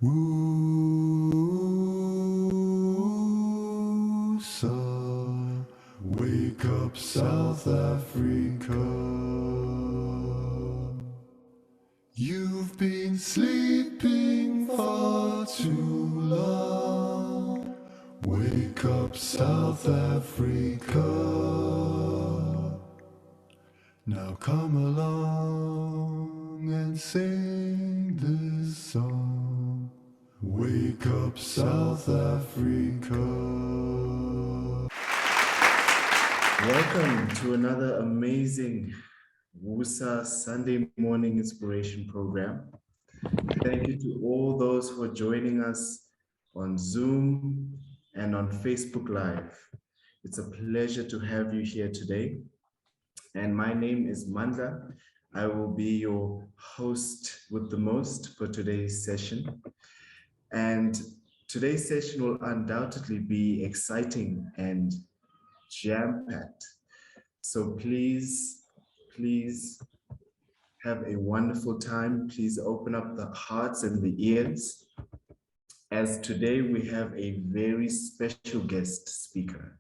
Woosa, wake up South Africa. You've been sleeping far too long. Wake up South Africa. Now come along and sing this song. Wake up South Africa. Welcome to another amazing WUSA Sunday morning inspiration program. Thank you to all those who are joining us on Zoom and on Facebook Live. It's a pleasure to have you here today. And my name is Mandla. I will be your host with the most for today's session. And today's session will undoubtedly be exciting and jam-packed. So please have a wonderful time. Please open up the hearts and the ears, as today we have a very special guest speaker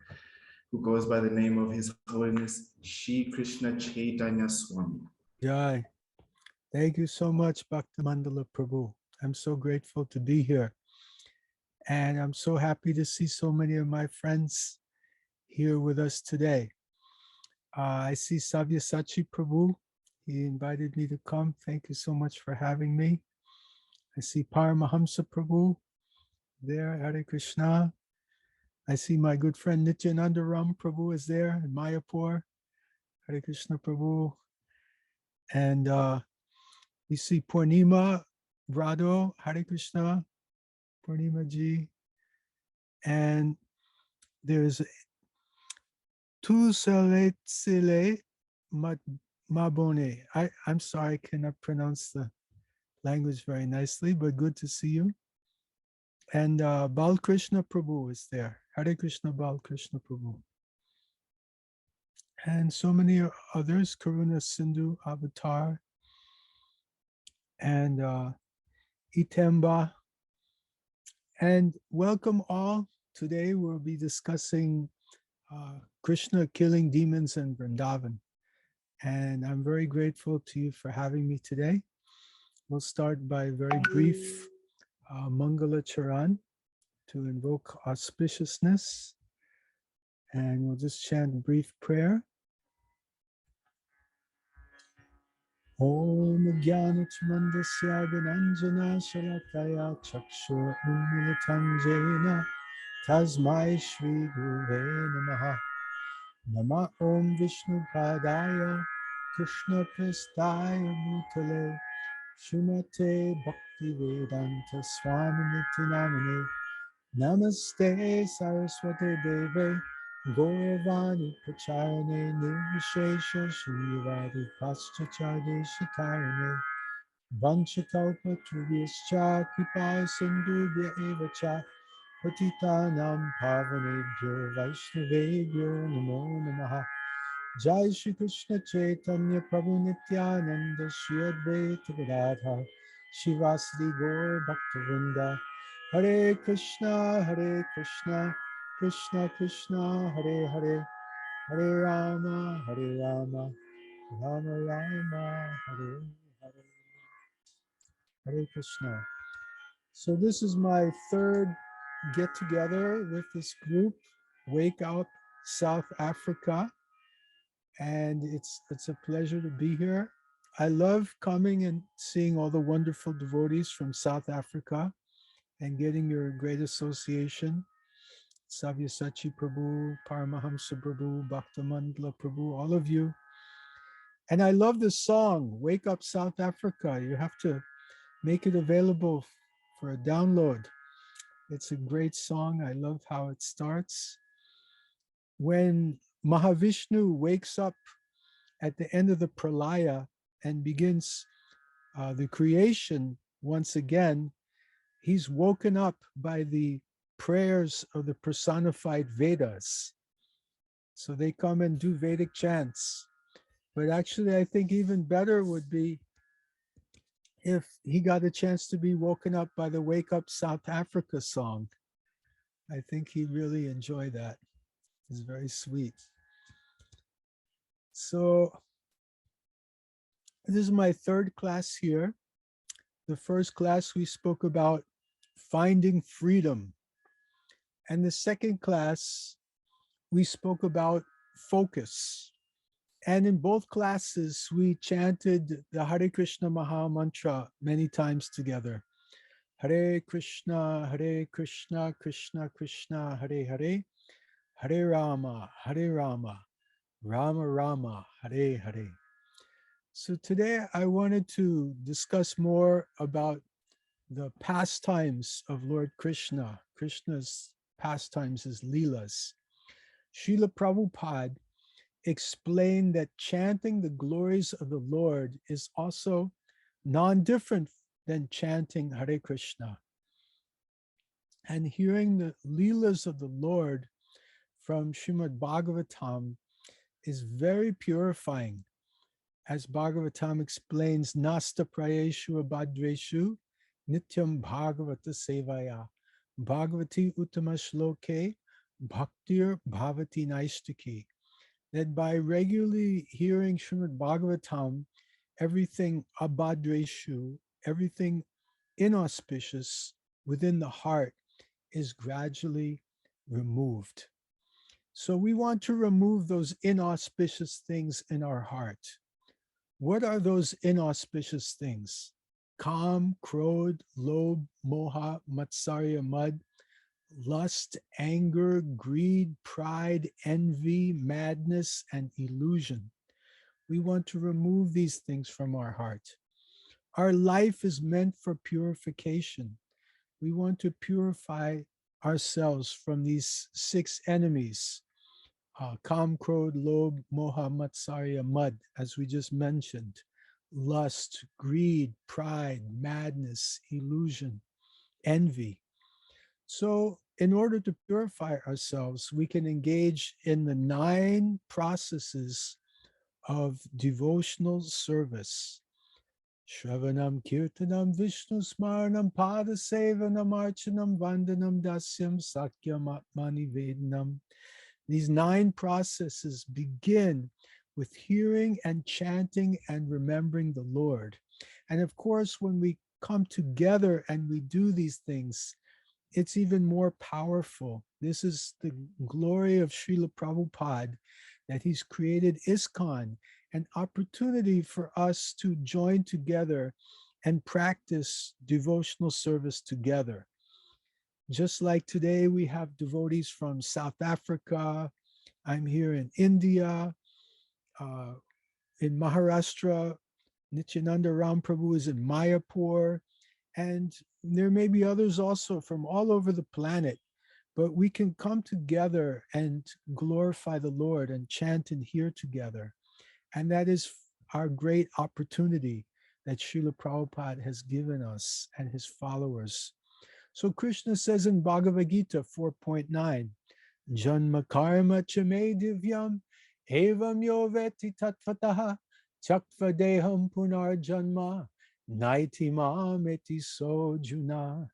who goes by the name of His Holiness Shri Krishna Caitanya Swami. Jai. Thank you so much, Bhakti Mandala Prabhu. I'm so grateful to be here. And I'm so happy to see so many of my friends here with us today. I see Sabyasachi Prabhu. He invited me to come. Thank you so much for having me. I see Paramahamsa Prabhu there, Hare Krishna. I see my good friend Nityananda Ram Prabhu is there in Mayapur, Hare Krishna Prabhu. And we see Purnima Rado, Hare Krishna, Purnima Ji. And there's Tusaletsile Mabone. I'm sorry, I cannot pronounce the language very nicely, but good to see you. And Balkrishna Prabhu is there. Hare Krishna Balkrishna Prabhu. And so many others, Karuna Sindhu Avatar, and Itemba. And welcome all. Today we'll be discussing Krishna killing demons in Vrindavan. And I'm very grateful to you for having me today. We'll start by a very brief Mangala Charan to invoke auspiciousness. And we'll just chant a brief prayer. Om Jnana Chamandasya Vinanjana Shalakaya Chakshur Unmilitam Jena Tasmai Shri Guruve Namaha. Nama Om Vishnu Padaya Krishna Prastaya Bhutale Shumate Bhakti Vedanta Swami Nityanamane Namaste Saraswati Deve Gauravani Pracharane Nirvishesha Shrivadi Paschachade Shikarane Vanchakalpa Trubhyascha Kripa Sindhubhya Evacha Patitanam Pavanebhyo Vaishnavebhyo Namo Namaha. Jai Shri Krishna Chaitanya Prabhu Nityananda Shri Advaita Gadadhar Shivasadi Gaur Bhaktivinoda Hare Krishna Krishna Krishna Hare Hare Hare Rama Rama Rama Hare Hare. Hare Krishna. So this is my third get together with this group, Wake Up South Africa. And it's a pleasure to be here. I love coming and seeing all the wonderful devotees from South Africa and getting your great association. Sabyasachi Prabhu, Paramahamsa Prabhu, Bhaktamandla Prabhu, all of you. And I love this song, Wake Up South Africa. You have to make it available for a download. It's a great song. I love how it starts. When Mahavishnu wakes up at the end of the Pralaya and begins the creation once again, he's woken up by the prayers of the personified Vedas. So they come and do Vedic chants. But actually, I think even better would be if he got a chance to be woken up by the Wake Up South Africa song. I think he'd really enjoy that. It's very sweet. So this is my third class here. The first class we spoke about finding freedom. And the second class we spoke about focus. And in both classes, we chanted the Hare Krishna Maha Mantra many times together. Hare Krishna, Krishna Krishna, Hare Hare, Hare Rama, Rama Rama, Hare Hare. So today I wanted to discuss more about the pastimes of Lord Krishna, Krishna's pastimes, his leelas. Srila Prabhupada explained that chanting the glories of the Lord is also non-different than chanting Hare Krishna. And hearing the leelas of the Lord from Srimad Bhagavatam is very purifying. As Bhagavatam explains, Nasta Prayeshu Abhadreshu Nityam Bhagavata Sevaya Bhagavati Uttama Shloke Bhaktir Bhavati Naistaki. That by regularly hearing Srimad Bhagavatam, everything abhadreshu, everything inauspicious within the heart is gradually removed. So we want to remove those inauspicious things in our heart. What are those inauspicious things? Kam, Krodh, Lobh, Moha, Matsarya, Mud, lust, anger, greed, pride, envy, madness, and illusion. We want to remove these things from our heart. Our life is meant for purification. We want to purify ourselves from these 6 enemies, Kam, Krodh, Lobh, Moha, Matsarya, Mud, as we just mentioned, lust, greed, pride, madness, illusion, envy. So in order to purify ourselves, we can engage in the 9 processes of devotional service. Shravanam, Kirtanam, Vishnu Smaranam, Pada Sevanam, Archanam, Vandanam, Dasyam, Sakyam, Atmani Vedanam. These 9 processes begin with hearing and chanting and remembering the Lord. And of course, when we come together and we do these things, it's even more powerful. This is the glory of Srila Prabhupada, that he's created ISKCON, an opportunity for us to join together and practice devotional service together. Just like today, we have devotees from South Africa. I'm here in India, in Maharashtra. Nityananda Ram Prabhu is in Mayapur. And there may be others also from all over the planet, but we can come together and glorify the Lord and chant and hear together. And that is our great opportunity that Srila Prabhupada has given us and his followers. So Krishna says in Bhagavad Gita 4.9, Janma karma chame divyam evam yo veti tatvataha chakva deham punar janma naiti mameti sojuna.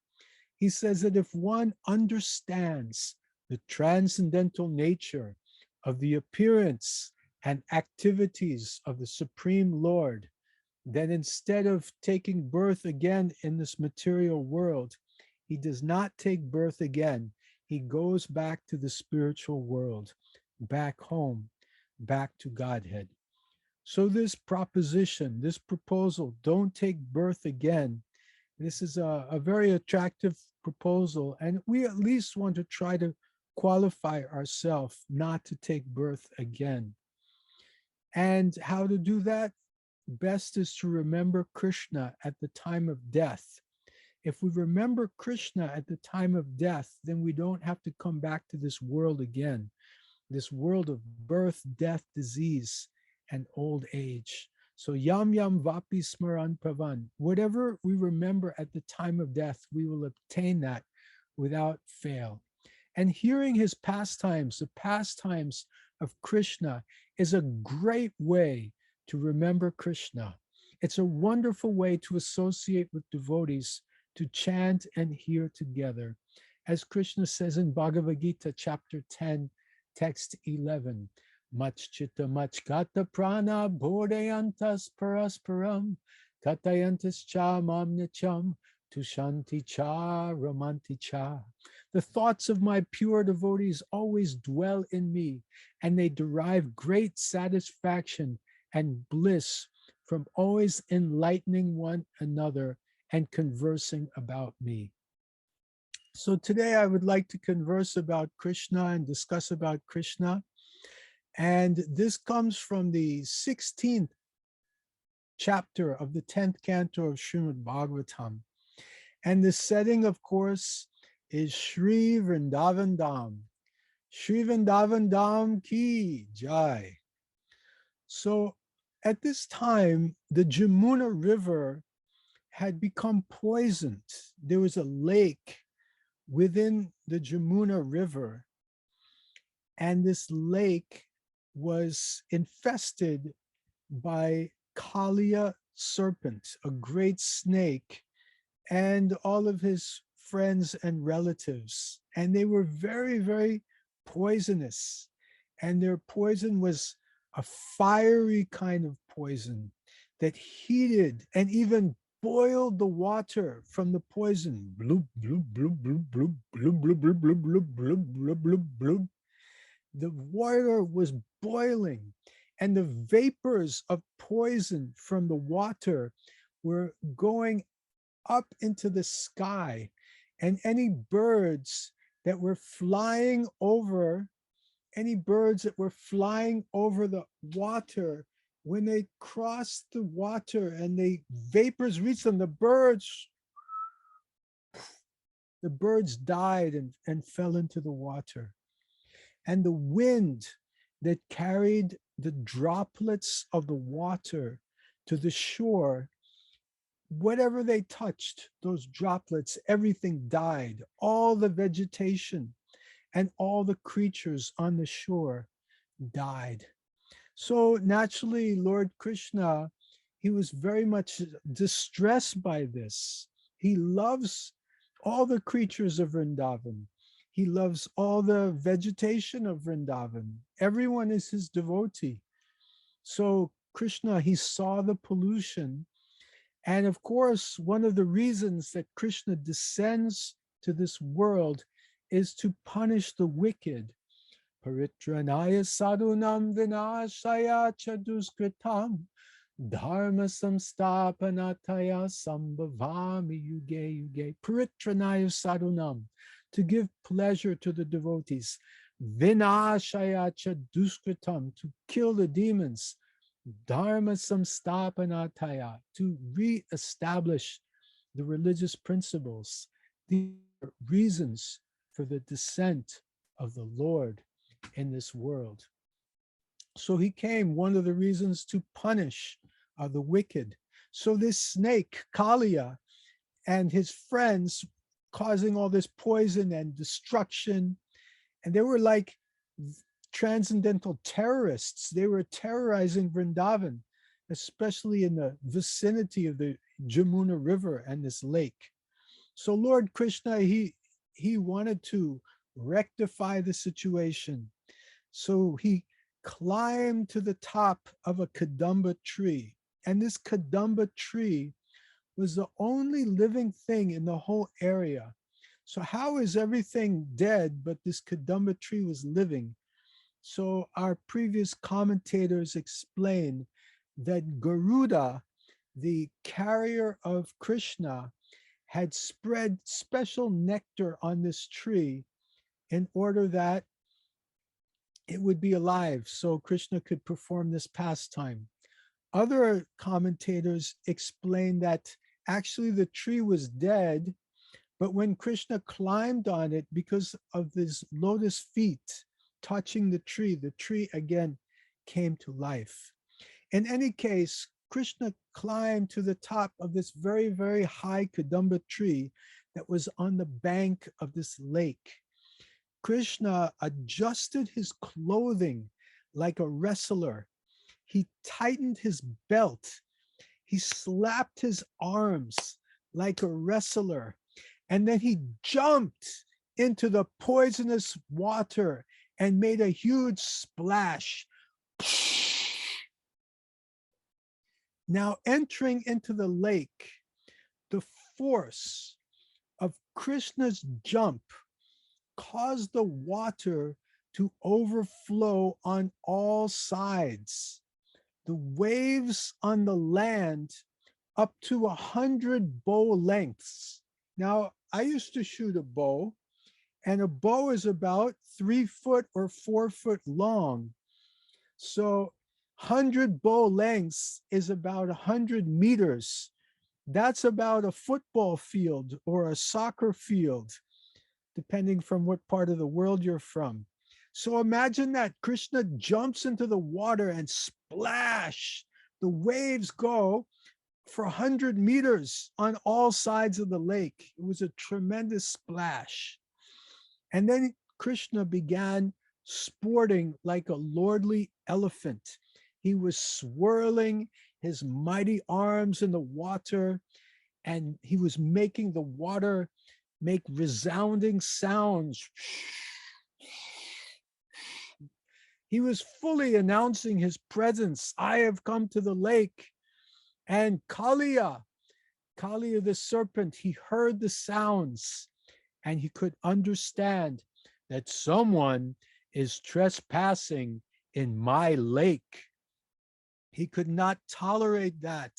He says that if one understands the transcendental nature of the appearance and activities of the Supreme Lord, then instead of taking birth again in this material world, he does not take birth again. He goes back to the spiritual world, back home, back to Godhead. So this proposition, this proposal, don't take birth again, this is a very attractive proposal, and we at least want to try to qualify ourselves not to take birth again. And how to do that? Best is to remember Krishna at the time of death. If we remember Krishna at the time of death, then we don't have to come back to this world again, this world of birth, death, disease, and old age. So yam yam vapi smaran pravan. Whatever we remember at the time of death, we will obtain that without fail. And hearing his pastimes, the pastimes of Krishna, is a great way to remember Krishna. It's a wonderful way to associate with devotees, to chant and hear together. As Krishna says in Bhagavad Gita, chapter 10, text 11, Machchita machgata prana bodhayantas parasparam katayantas cha mamnicham tushanti cha ramanti cha. The thoughts of my pure devotees always dwell in me, and they derive great satisfaction and bliss from always enlightening one another and conversing about me. So today I would like to converse about Krishna and discuss about Krishna. And this comes from the 16th chapter of the 10th canto of Srimad Bhagavatam. And the setting, of course, is Sri Vrindavan Dham. Sri Vrindavan Dham ki jai. So at this time, the Jamuna River had become poisoned. There was a lake within the Jamuna River, and this lake was infested by Kaliya serpent, a great snake, and all of his friends and relatives. And they were very, very poisonous. And their poison was a fiery kind of poison that heated and even boiled the water from the poison. Bloop, bloop, bloop, bloop, bloop, bloop, bloop, bloop, bloop, bloop, bloop, bloop, bloop, bloop. The water was boiling, and the vapors of poison from the water were going up into the sky, and any birds that were flying over the water, when they crossed the water and the vapors reached them, the birds died and fell into the water. And the wind that carried the droplets of the water to the shore, whatever they touched, those droplets, everything died. All the vegetation and all the creatures on the shore died. So naturally, Lord Krishna, he was very much distressed by this. He loves all the creatures of Vrindavan. He loves all the vegetation of Vrindavan. Everyone is his devotee. So Krishna, he saw the pollution. And of course, one of the reasons that Krishna descends to this world is to punish the wicked. Paritranaya sadhunam vinashaya chaduskritam dharma samstapanataya sambhavami yuge yuge. Paritranaya sadhunam, to give pleasure to the devotees. Vinashaya chaduskritam, to kill the demons. Dharma samstapanataya, to re-establish the religious principles. These are reasons for the descent of the Lord in this world. So he came, one of the reasons, to punish the wicked. So this snake, Kaliya, and his friends causing all this poison and destruction, and they were like transcendental terrorists. They were terrorizing Vrindavan, especially in the vicinity of the Jamuna River and this lake. So Lord Krishna, he wanted to rectify the situation. So he climbed to the top of a Kadamba tree. And this Kadamba tree was the only living thing in the whole area. So how is everything dead, but this Kadamba tree was living? So our previous commentators explain that Garuda, the carrier of Krishna, had spread special nectar on this tree in order that it would be alive, so Krishna could perform this pastime. Other commentators explain that actually the tree was dead, but when Krishna climbed on it, because of his lotus feet touching the tree again came to life. In any case, Krishna climbed to the top of this very, very high Kadamba tree that was on the bank of this lake. Krishna adjusted his clothing like a wrestler. He tightened his belt. He slapped his arms like a wrestler, and then he jumped into the poisonous water and made a huge splash. Now, entering into the lake, the force of Krishna's jump caused the water to overflow on all sides. The waves on the land up to 100 bow lengths. Now, I used to shoot a bow, and a bow is about 3 foot or 4 foot long. So 100 bow lengths is about 100 meters. That's about a football field or a soccer field, depending from what part of the world you're from. So imagine that Krishna jumps into the water and splash. The waves go for 100 meters on all sides of the lake. It was a tremendous splash. And then Krishna began sporting like a lordly elephant. He was swirling his mighty arms in the water, and he was making the water make resounding sounds. He was fully announcing his presence. I have come to the lake. And Kaliya the serpent, he heard the sounds, and he could understand that someone is trespassing in my lake. He could not tolerate that.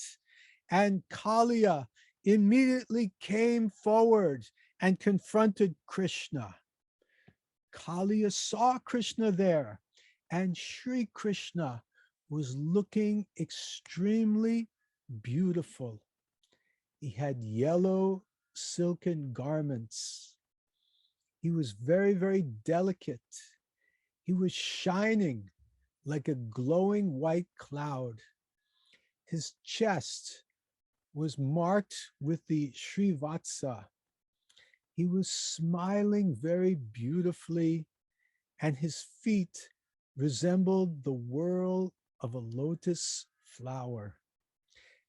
And Kaliya immediately came forward and confronted Krishna. Kaliya saw Krishna there, and Sri Krishna was looking extremely beautiful. He had yellow silken garments. He was very, very delicate. He was shining like a glowing white cloud. His chest was marked with the Srivatsa. He was smiling very beautifully, and his feet resembled the whorl of a lotus flower.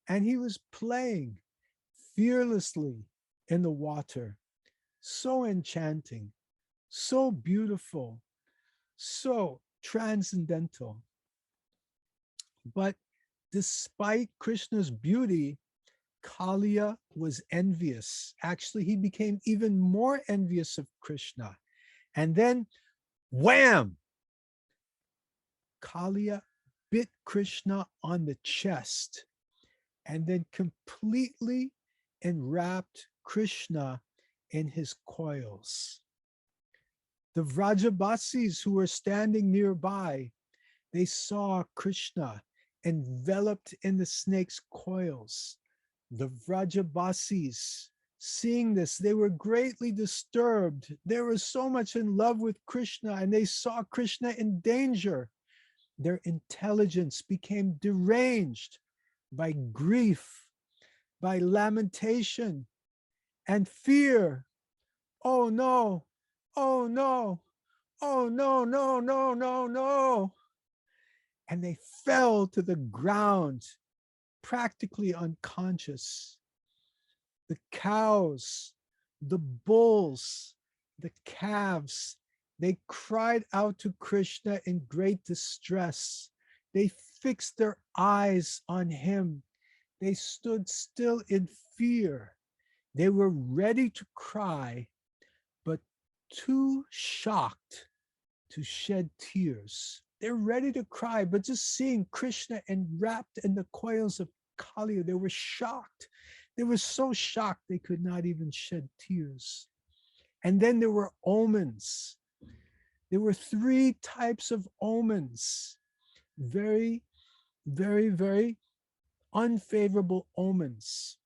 And he was playing fearlessly in the water, so enchanting, so beautiful, so transcendental. But despite Krishna's beauty, Kaliya was envious. Actually, he became even more envious of Krishna. And then, wham! Kaliya bit Krishna on the chest and then completely enwrapped Krishna in his coils. The Vrajabasis who were standing nearby, they saw Krishna enveloped in the snake's coils. The Vrajabasis, seeing this, they were greatly disturbed. They were so much in love with Krishna, and they saw Krishna in danger. Their intelligence became deranged by grief, by lamentation, and fear. Oh no, oh no, oh no, no, no, no, no. And they fell to the ground, practically unconscious. The cows, the bulls, the calves, they cried out to Krishna in great distress. They fixed their eyes on him. They stood still in fear. They were ready to cry, but too shocked to shed tears. They're ready to cry, but just seeing Krishna enwrapped in the coils of Kaliya, they were shocked. They were so shocked they could not even shed tears. And then there were omens. There were 3 types of omens. Very, very, very unfavorable omens.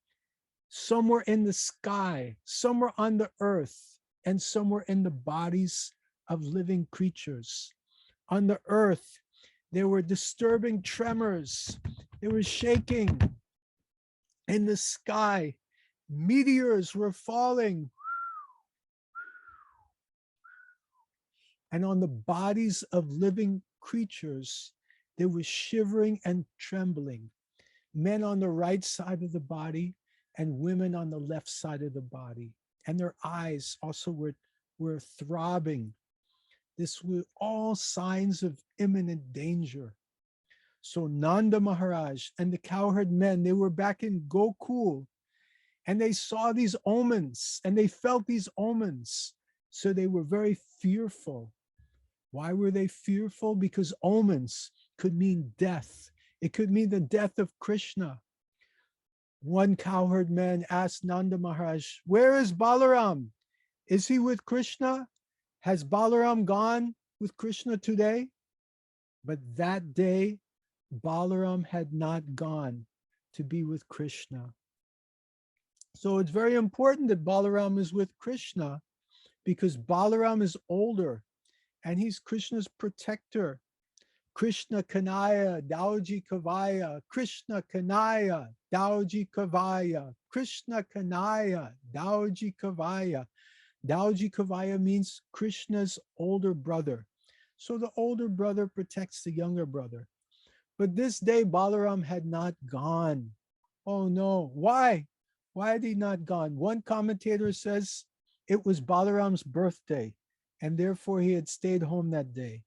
Some were in the sky, some were on the earth, and some were in the bodies of living creatures. On the earth, there were disturbing tremors. There was shaking. In the sky, meteors were falling. And on the bodies of living creatures, there was shivering and trembling. men on the right side of the body and women on the left side of the body. And their eyes also were throbbing. This were all signs of imminent danger. So Nanda Maharaj and the cowherd men, they were back in Gokul, and they saw these omens and they felt these omens. So they were very fearful. Why were they fearful? Because omens could mean death. It could mean the death of Krishna. One cowherd man asked Nanda Maharaj, where is Balaram? Is he with Krishna? Has Balaram gone with Krishna today? But that day, Balaram had not gone to be with Krishna. So it's very important that Balaram is with Krishna, because Balaram is older and he's Krishna's protector. Krishna Kanaya, Dauji Kavaya, Krishna Kanaya, Dauji Kavaya, Krishna Kanaya, Dauji Kavaya. Dauji Kavaya means Krishna's older brother. So the older brother protects the younger brother. But this day Balaram had not gone. Oh no, why? Why had he not gone? One commentator says it was Balaram's birthday, and therefore he had stayed home that day.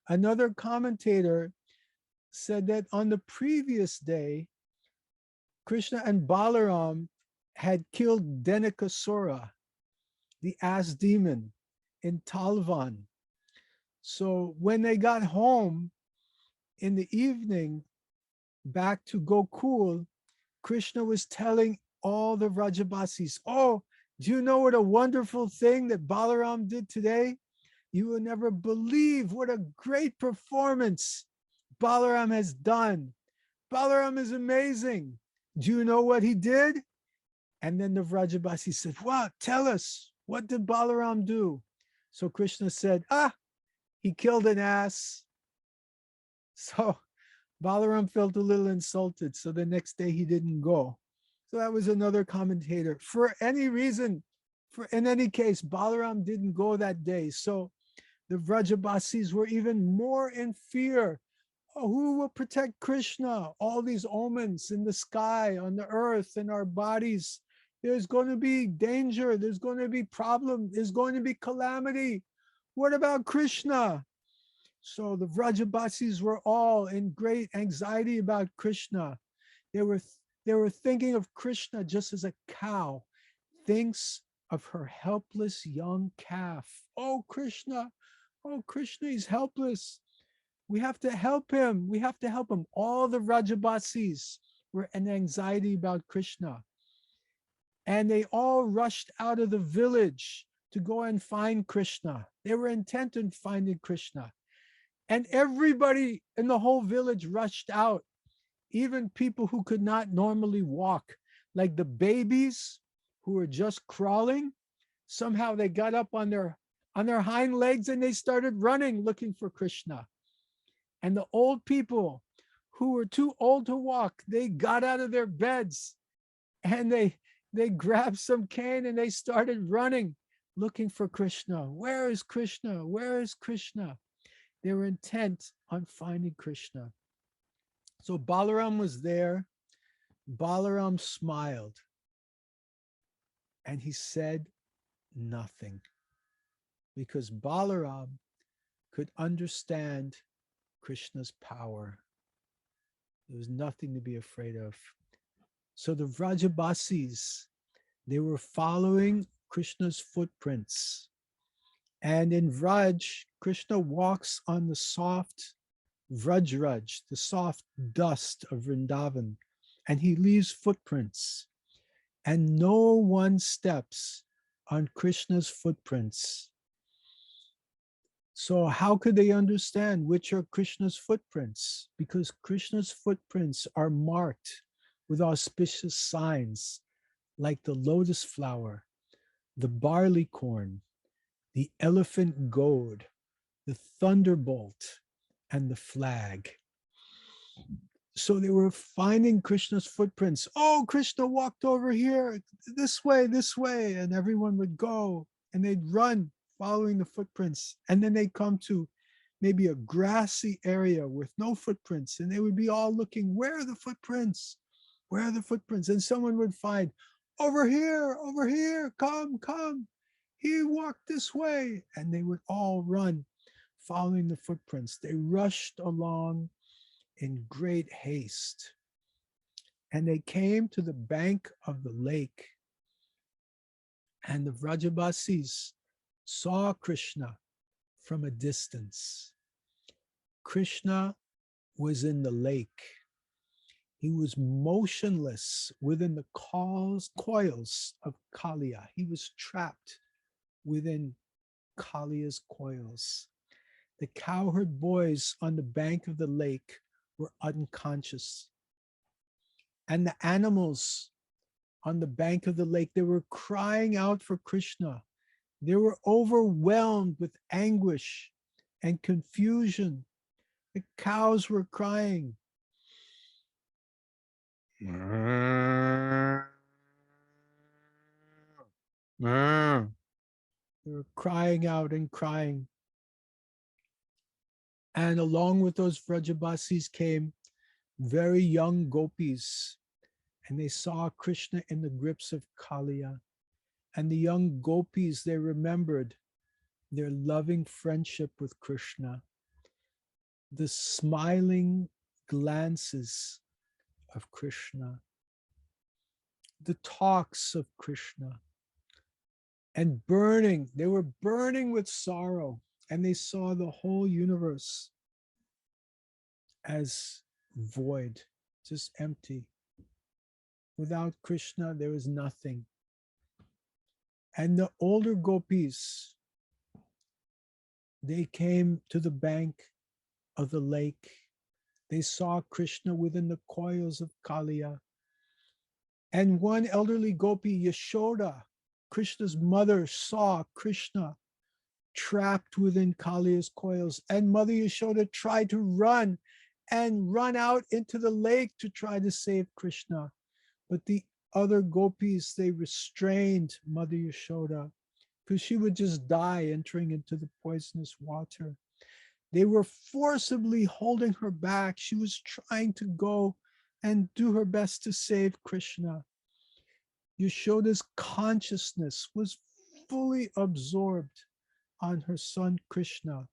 Another commentator said that on the previous day, Krishna and Balaram had killed Denakasura, the ass demon, in Talvan. So when they got home in the evening back to Gokul, Krishna was telling all the Vrajabasis, oh, do you know what a wonderful thing that Balaram did today? You will never believe what a great performance Balaram has done. Balaram is amazing. Do you know what he did? And then the Vrajabasi said, wow, tell us, what did Balaram do? So Krishna said, he killed an ass. So Balaram felt a little insulted. So the next day he didn't go. So that was another commentator. For any reason, in any case, Balaram didn't go that day. So the Vrajabasis were even more in fear. Oh, who will protect Krishna? All these omens in the sky, on the earth, in our bodies. There's going to be danger. There's going to be problem. There's going to be calamity. What about Krishna? So the Vrajabasis were all in great anxiety about Krishna. They were thinking of Krishna just as a cow thinks of her helpless young calf. Oh, Krishna, he's helpless. We have to help him. We have to help him. All the Vrajabasis were in anxiety about Krishna. And they all rushed out of the village to go and find Krishna. They were intent on finding Krishna. And everybody in the whole village rushed out, even people who could not normally walk, like the babies who were just crawling. Somehow they got up on their hind legs and they started running, looking for Krishna. And the old people who were too old to walk, they got out of their beds and they grabbed some cane and they started running, looking for Krishna. Where is Krishna? Where is Krishna? They were intent on finding Krishna. So Balaram was there. Balaram smiled and he said nothing, because Balaram could understand Krishna's power. There was nothing to be afraid of. So the Vrajabasis, they were following Krishna's footprints. And in Vraj, Krishna walks on the soft Vrajraj, the soft dust of Vrindavan, and he leaves footprints. And no one steps on Krishna's footprints. So how could they understand which are Krishna's footprints? Because Krishna's footprints are marked with auspicious signs like the lotus flower, the barley corn, the elephant goad, the thunderbolt, and the flag. So they were finding Krishna's footprints. Oh, Krishna walked over here, this way, and everyone would go and they'd run following the footprints. And then they'd come to maybe a grassy area with no footprints, and they would be all looking, where are the footprints? Where are the footprints? And someone would find, over here, come, come. He walked this way. And they would all run, following the footprints. They rushed along in great haste. And they came to the bank of the lake. And the Vrajabasis saw Krishna from a distance. Krishna was in the lake. He was motionless within the coils of Kaliya. He was trapped within Kaliya's coils. The cowherd boys on the bank of the lake were unconscious. And the animals on the bank of the lake, they were crying out for Krishna. They were overwhelmed with anguish and confusion. The cows were crying. They were crying out and crying. And along with those Vrajabasis came very young gopis. And they saw Krishna in the grips of Kaliya. And the young gopis, they remembered their loving friendship with Krishna, the smiling glances of Krishna, the talks of Krishna, and burning. They were burning with sorrow, and they saw the whole universe as void, just empty. Without Krishna, there was nothing. And the older gopis, they came to the bank of the lake. They saw Krishna within the coils of Kaliya. And one elderly gopi, Yashoda, Krishna's mother, saw Krishna trapped within Kaliya's coils. And Mother Yashoda tried to run out into the lake to try to save Krishna. But the other gopis, they restrained Mother Yashoda because she would just die entering into the poisonous water. They were forcibly holding her back. She was trying to go and do her best to save Krishna. Yashoda's consciousness was fully absorbed on her son Krishna.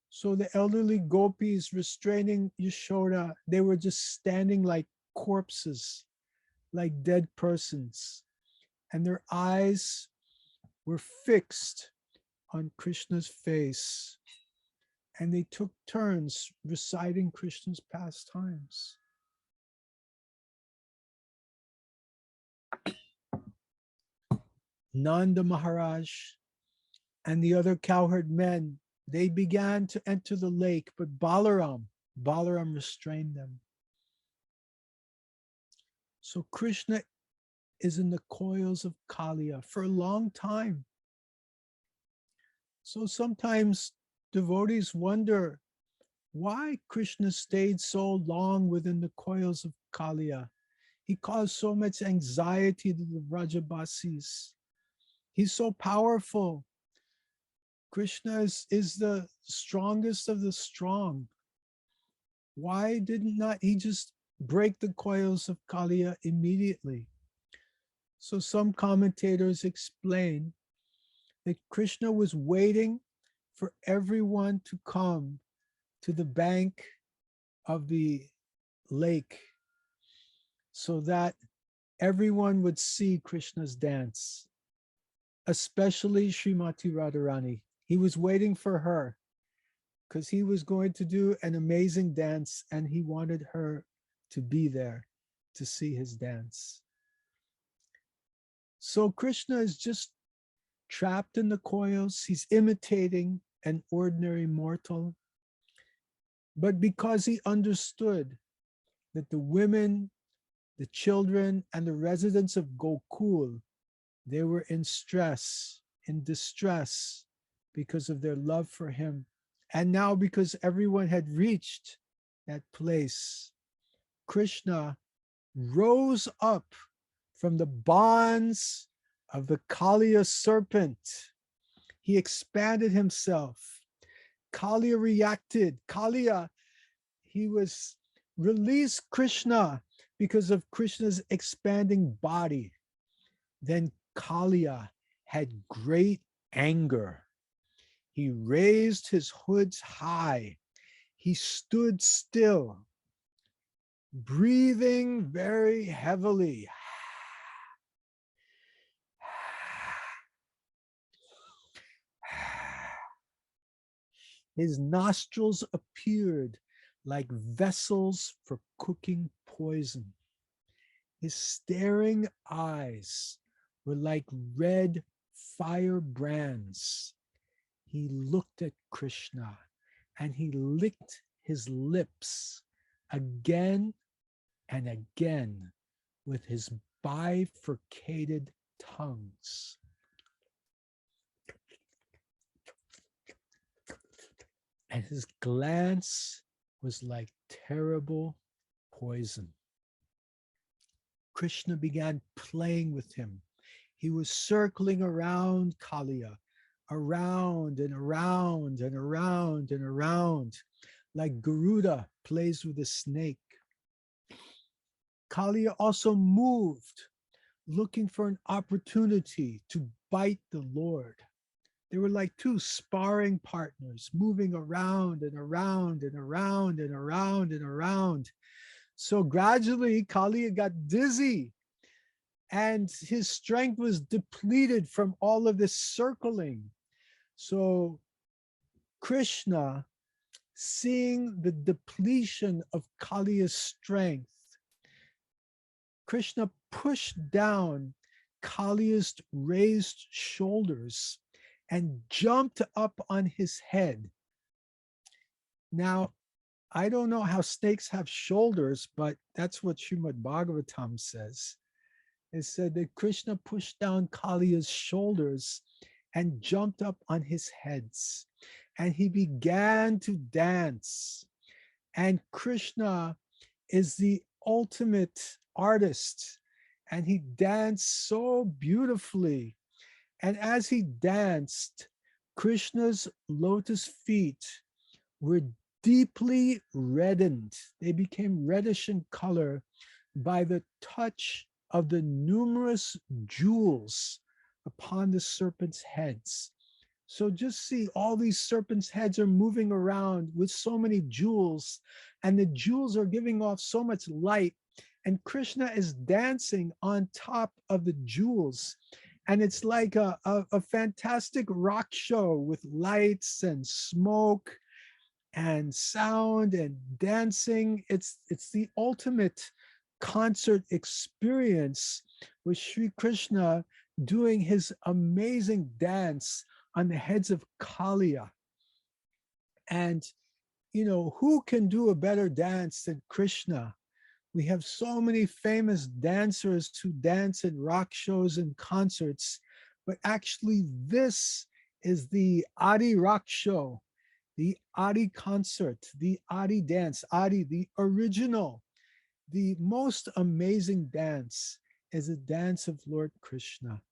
So the elderly gopis restraining Yashoda, they were just standing like corpses, like dead persons. And their eyes were fixed on Krishna's face. And they took turns reciting Krishna's pastimes. Nanda Maharaj and the other cowherd men, they began to enter the lake, but Balaram restrained them. So Krishna is in the coils of Kaliya for a long time. So sometimes devotees wonder why Krishna stayed so long within the coils of Kaliya. He caused so much anxiety to the Vrajabasis. He's so powerful. Krishna is the strongest of the strong. Why did not he just break the coils of Kaliya immediately? So some commentators explain that Krishna was waiting for everyone to come to the bank of the lake so that everyone would see Krishna's dance, especially Srimati Radharani. He was waiting for her because he was going to do an amazing dance and he wanted her to be there to see his dance. So Krishna is just trapped in the coils. He's imitating an ordinary mortal. But because he understood that the women, the children, and the residents of Gokul, they were in stress, in distress because of their love for him. And now because everyone had reached that place, Krishna rose up from the bonds of the Kaliya serpent. He expanded himself Kaliya reacted. Kaliya, he was released Krishna because of Krishna's expanding body. Then Kaliya had great anger. He raised his hoods high. He stood still, breathing very heavily. His nostrils appeared like vessels for cooking poison. His staring eyes were like red firebrands. He looked at Krishna and he licked his lips again and again with his bifurcated tongues. And his glance was like terrible poison. Krishna began playing with him. He was circling around Kaliya, around and around and around and around, like Garuda plays with a snake. Kaliya also moved, looking for an opportunity to bite the Lord. They were like two sparring partners, moving around and around and around and around and around. So gradually, Kaliya got dizzy and his strength was depleted from all of this circling. So Krishna, seeing the depletion of Kaliya's strength, Krishna pushed down Kaliya's raised shoulders and jumped up on his head. Now, I don't know how snakes have shoulders, but that's what Srimad Bhagavatam says. It said that Krishna pushed down Kaliya's shoulders and jumped up on his heads. And he began to dance. And Krishna is the ultimate artist. And he danced so beautifully. And as he danced, Krishna's lotus feet were deeply reddened. They became reddish in color by the touch of the numerous jewels upon the serpent's heads. So just see, all these serpents' heads are moving around with so many jewels, and the jewels are giving off so much light, and Krishna is dancing on top of the jewels. And it's like a fantastic rock show with lights and smoke and sound and dancing. It's the ultimate concert experience with Sri Krishna doing his amazing dance on the heads of Kaliya. And, you know, who can do a better dance than Krishna? We have so many famous dancers who dance in rock shows and concerts, but actually this is the Adi rock show, the Adi concert, the Adi dance, Adi, the original, the most amazing dance is a dance of Lord Krishna.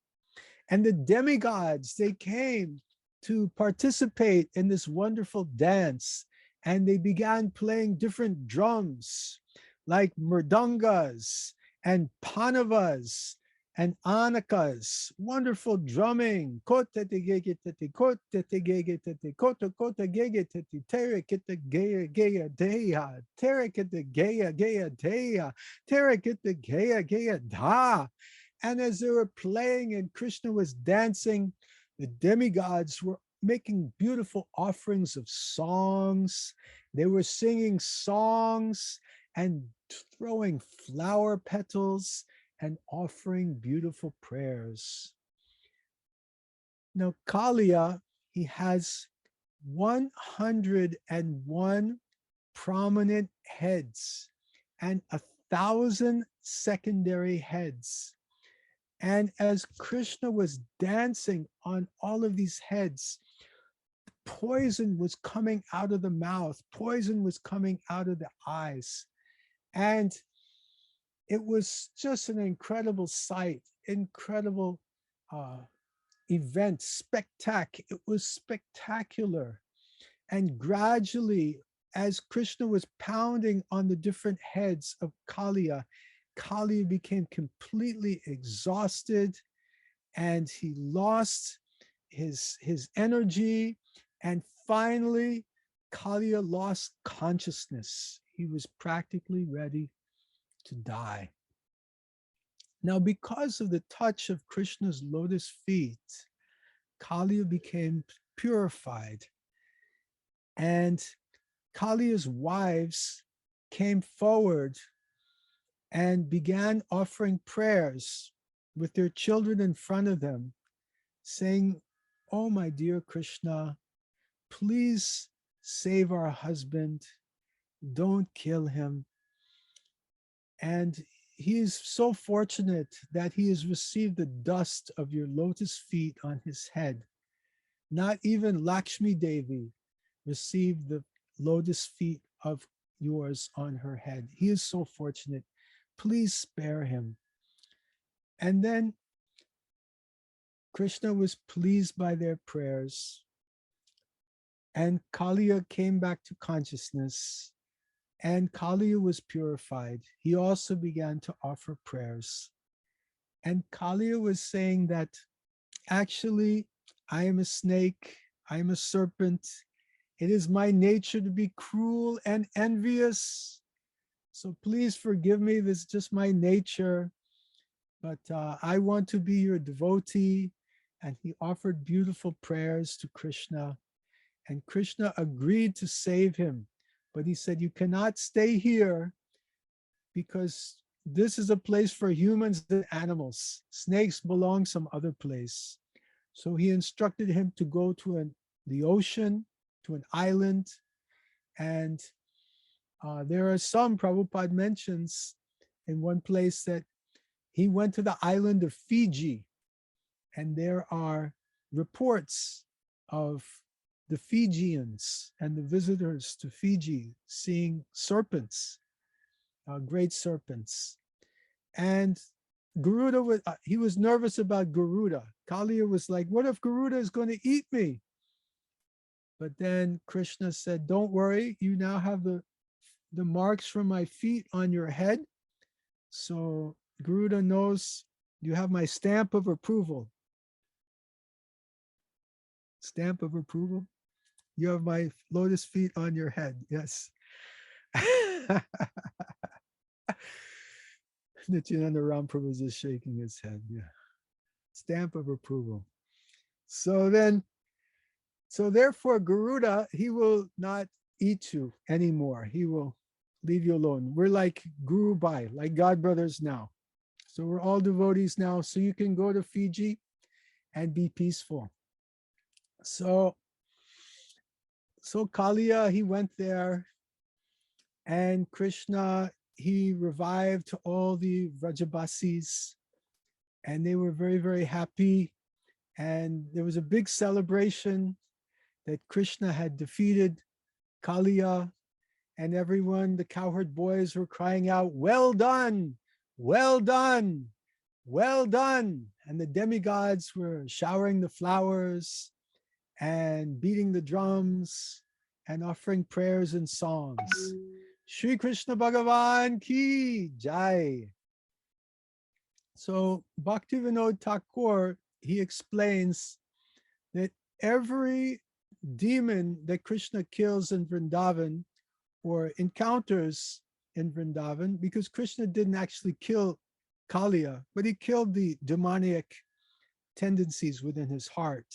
And the demigods, they came to participate in this wonderful dance, and they began playing different drums like mridangas and panavas and anakas, wonderful drumming. Kota te gege tete, kota te gege tete, kota kota gege tete, tere kita geya geya deya, tere kita geya geya deya, tere kita geya geya da. And as they were playing and Krishna was dancing, the demigods were making beautiful offerings of songs. They were singing songs and throwing flower petals and offering beautiful prayers. Now, Kaliya, he has 101 prominent heads and 1,000 secondary heads. And as Krishna was dancing on all of these heads, poison was coming out of the mouth, poison was coming out of the eyes. And it was just an incredible sight, incredible event, it was spectacular. And gradually, as Krishna was pounding on the different heads of Kaliya, Kaliya became completely exhausted and he lost his energy. And finally, Kaliya lost consciousness. He was practically ready to die. Now, because of the touch of Krishna's lotus feet, Kaliya became purified. And Kaliya's wives came forward and began offering prayers with their children in front of them, saying, "Oh, my dear Krishna, please save our husband. Don't kill him." And he is so fortunate that he has received the dust of your lotus feet on his head. Not even Lakshmi Devi received the lotus feet of yours on her head. He is so fortunate. Please spare him. And then Krishna was pleased by their prayers, and Kaliya came back to consciousness, and Kaliya was purified. He also began to offer prayers. And Kaliya was saying that, actually, I am a snake, I am a serpent. It is my nature to be cruel and envious. So please forgive me. This is just my nature. But I want to be your devotee. And he offered beautiful prayers to Krishna. And Krishna agreed to save him. But he said, you cannot stay here because this is a place for humans and animals. Snakes belong some other place. So he instructed him to go to the ocean, to an island. And there are some, Prabhupada mentions in one place that he went to the island of Fiji, and there are reports of the Fijians and the visitors to Fiji seeing serpents, great serpents. And Garuda, he was nervous about Garuda. Kaliya was like, what if Garuda is going to eat me? But then Krishna said, don't worry, you now have the marks from my feet on your head. So Garuda knows you have my stamp of approval. Stamp of approval? You have my lotus feet on your head. Yes. Nityananda Ramprabhu is shaking his head. Yeah. Stamp of approval. So therefore, Garuda, he will not eat you anymore. He will leave you alone. We're like Guru Bhai, like God brothers now. So we're all devotees now. So you can go to Fiji and be peaceful. So Kaliya, he went there, and Krishna, he revived all the Vrajabasis, and they were very, very happy. And there was a big celebration that Krishna had defeated Kaliya, and everyone, the cowherd boys, were crying out, well done, well done, well done. And the demigods were showering the flowers and beating the drums and offering prayers and songs. Shri Krishna Bhagavan ki jai. So Bhaktivinoda Thakur, he explains that every demon that Krishna kills in Vrindavan or encounters in Vrindavan, because Krishna didn't actually kill Kaliya, but he killed the demoniac tendencies within his heart,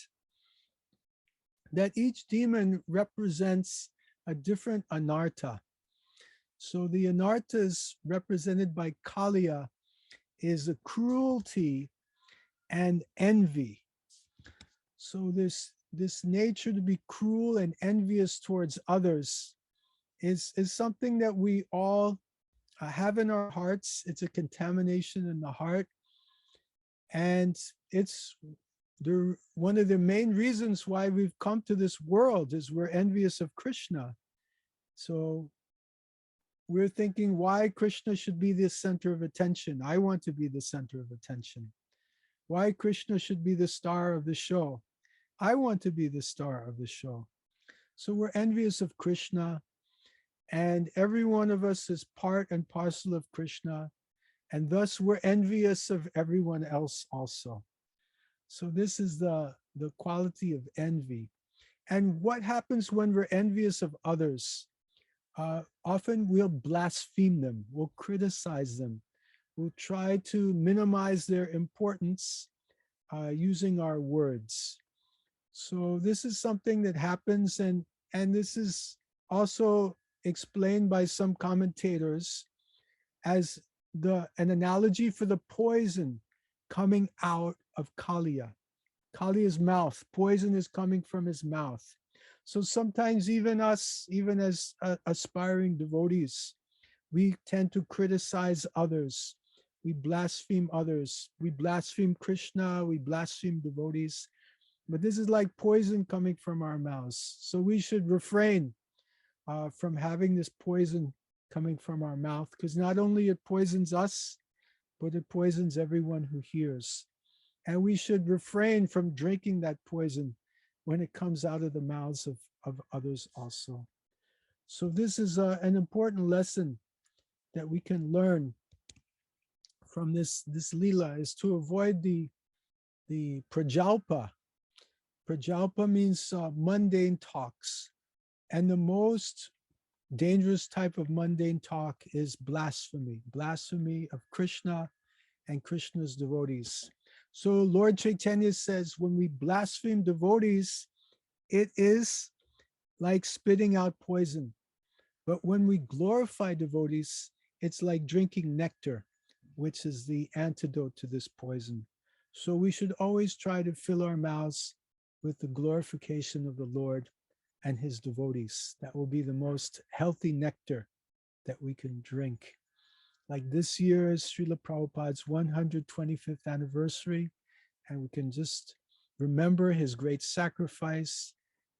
that each demon represents a different anartha. So the anarthas represented by Kaliya is the cruelty and envy. So this nature to be cruel and envious towards others is something that we all have in our hearts. It's a contamination in the heart. And it's one of the main reasons why we've come to this world is we're envious of Krishna. So we're thinking why Krishna should be the center of attention. I want to be the center of attention. Why Krishna should be the star of the show. I want to be the star of the show. So we're envious of Krishna, and every one of us is part and parcel of Krishna, and thus we're envious of everyone else also. So this is the quality of envy. And what happens when we're envious of others? Often we'll blaspheme them, we'll criticize them, we'll try to minimize their importance using our words. So this is something that happens, and this is also explained by some commentators as an analogy for the poison coming out of Kaliya. Kaliya's mouth, poison is coming from his mouth. So sometimes even us, even as aspiring devotees, we tend to criticize others. We blaspheme others. We blaspheme Krishna, we blaspheme devotees. But this is like poison coming from our mouths. So we should refrain from having this poison coming from our mouth, because not only it poisons us, but it poisons everyone who hears. And we should refrain from drinking that poison when it comes out of the mouths of others also. So this is an important lesson that we can learn from this Leela, is to avoid the prajalpa. Prajalpa means mundane talks. And the most dangerous type of mundane talk is blasphemy of Krishna and Krishna's devotees. So Lord Caitanya says, when we blaspheme devotees, it is like spitting out poison. But when we glorify devotees, it's like drinking nectar, which is the antidote to this poison. So we should always try to fill our mouths with the glorification of the Lord and his devotees. That will be the most healthy nectar that we can drink. Like this year is Srila Prabhupada's 125th anniversary, and we can just remember his great sacrifice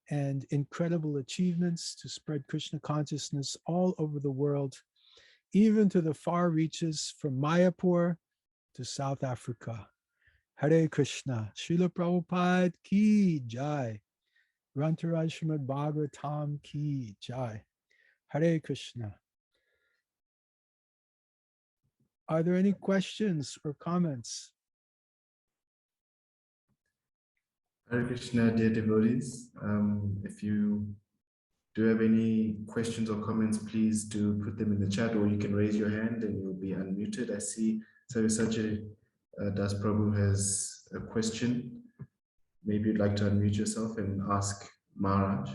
and incredible achievements to spread Krishna consciousness all over the world, even to the far reaches from Mayapur to South Africa. Hare Krishna. Srila Prabhupada ki jai. Grantaraj Srimad Bhagavatam ki jai. Hare Krishna. Are there any questions or comments? Hare Krishna, dear devotees. If you do have any questions or comments, please do put them in the chat, or you can raise your hand and you'll be unmuted. I see Savisachi Das Prabhu has a question. Maybe you'd like to unmute yourself and ask Maharaj.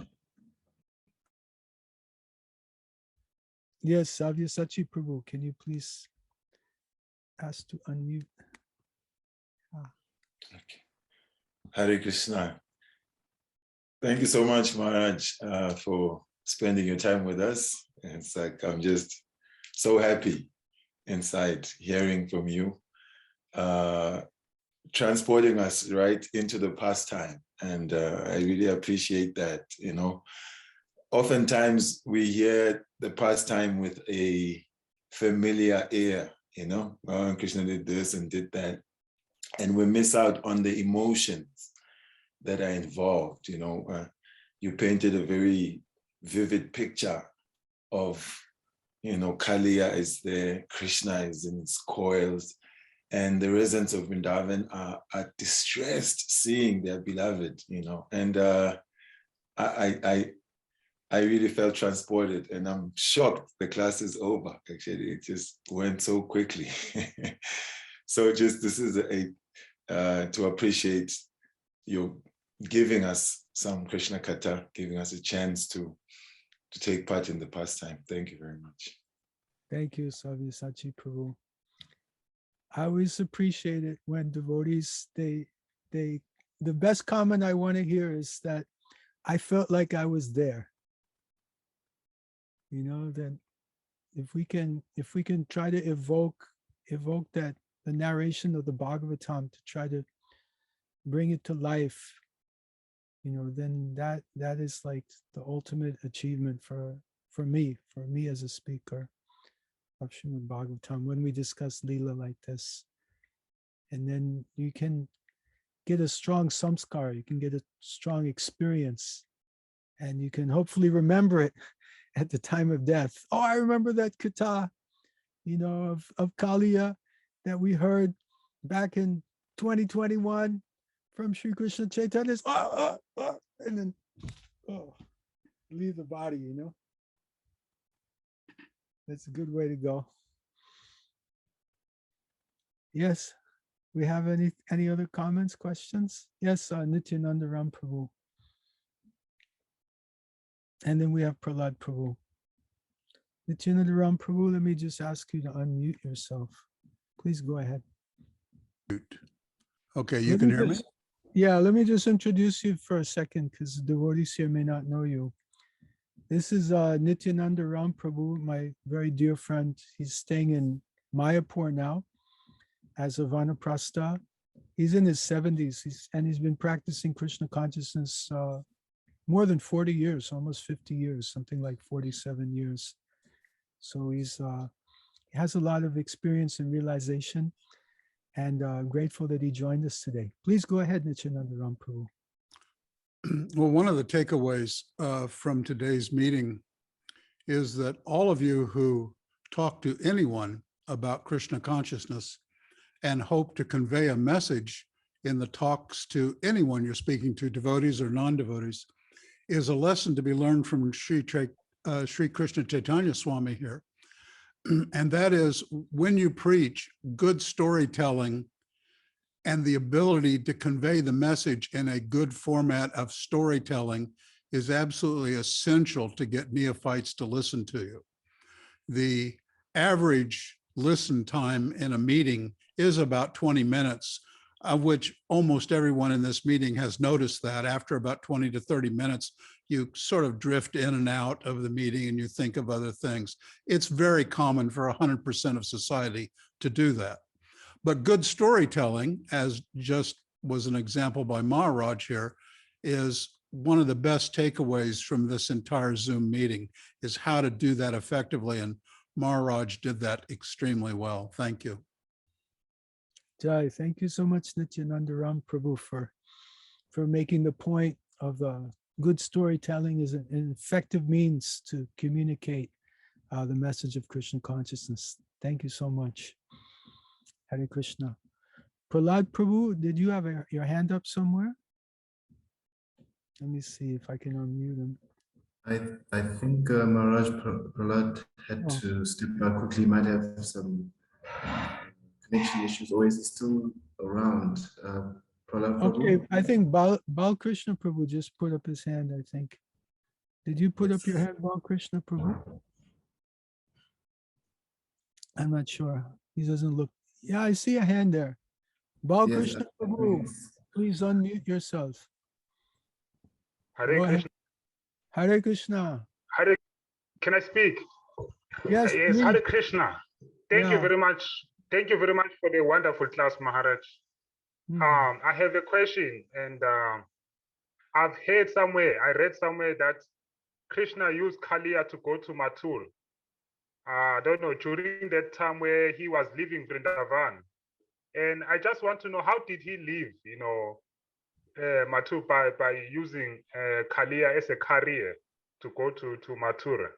Yes, Savyasachi Prabhu, can you please ask to unmute? Okay. Hare Krishna. Thank you so much, Maharaj, for spending your time with us. It's like I'm just so happy inside hearing from you, transporting us right into the pastime. And I really appreciate that. You know, oftentimes we hear the pastime with a familiar ear, you know, oh, Krishna did this and did that. And we miss out on the emotions that are involved. You know, you painted a very vivid picture of, you know, Kaliya is there, Krishna is in his coils, and the residents of Vrindavan are distressed seeing their beloved, you know. And I really felt transported, and I'm shocked the class is over. Actually, it just went so quickly. So just this is to appreciate you giving us some Krishna Katha, giving us a chance to take part in the pastime. Thank you very much. Thank you, Savyasachi Prabhu. I always appreciate it when devotees, the best comment I want to hear is that I felt like I was there. You know, that if we can try to evoke that, the narration of the Bhagavatam, to try to bring it to life, you know, then that is like the ultimate achievement for me as a speaker of Srimad Bhagavatam, when we discuss Leela like this. And then you can get a strong samskar, you can get a strong experience, and you can hopefully remember it at the time of death. Oh, I remember that kata, of Kaliya that we heard back in 2021 from Sri Krishna Caitanya. And then leave the body, That's a good way to go. Yes. We have any other comments, questions? Yes, Nityananda Ram Prabhu. And then we have Prahlad Prabhu. Nityananda Ram Prabhu, let me just ask you to unmute yourself. Please go ahead. Okay, you can hear me? Yeah, let me just introduce you for a second because the devotees here may not know you. This is Nityananda Ram Prabhu, my very dear friend. He's staying in Mayapur now as a Vanaprastha. He's in his 70s, and he's been practicing Krishna consciousness more than 40 years, almost 50 years, something like 47 years. So he has a lot of experience and realization, and grateful that he joined us today. Please go ahead, Nityananda Ram Prabhu. Well, one of the takeaways from today's meeting is that all of you who talk to anyone about Krishna consciousness and hope to convey a message in the talks to anyone you're speaking to, devotees or non-devotees, is a lesson to be learned from Sri Krishna Caitanya Swami here. And that is, when you preach, good storytelling and the ability to convey the message in a good format of storytelling is absolutely essential to get neophytes to listen to you. The average listen time in a meeting is about 20 minutes, of which almost everyone in this meeting has noticed that after about 20 to 30 minutes, you sort of drift in and out of the meeting and you think of other things. It's very common for 100% of society to do that. But good storytelling, as just was an example by Maharaj here, is one of the best takeaways from this entire Zoom meeting, is how to do that effectively. And Maharaj did that extremely well. Thank you. Jai, thank you so much, Nityananda Ram Prabhu, for making the point of good storytelling is an effective means to communicate the message of Krishna consciousness. Thank you so much. Hare Krishna. Prahlad Prabhu, did you have your hand up somewhere? Let me see if I can unmute him. I think Maharaj Prahlad had to step out quickly. Might have some connection issues, or is he still around? Prahlad Prabhu? Okay, I think Balkrishna Prabhu just put up his hand, I think. Did you put up your hand, Balkrishna Prabhu? I'm not sure. He doesn't look. Yeah, I see a hand there. Balkrishna Prabhu, please unmute yourself. Hare Krishna. Hare Krishna. Hare, can I speak? Yes, yes, please. Hare Krishna. Thank you very much. Thank you very much for the wonderful class, Maharaj. I have a question, and I've heard somewhere, I read somewhere that Krishna used Kaliya to go to Mathur. I don't know, during that time where he was leaving Vrindavan. And I just want to know, how did he leave, Mathur by using Kaliya as a carrier to go to Mathura?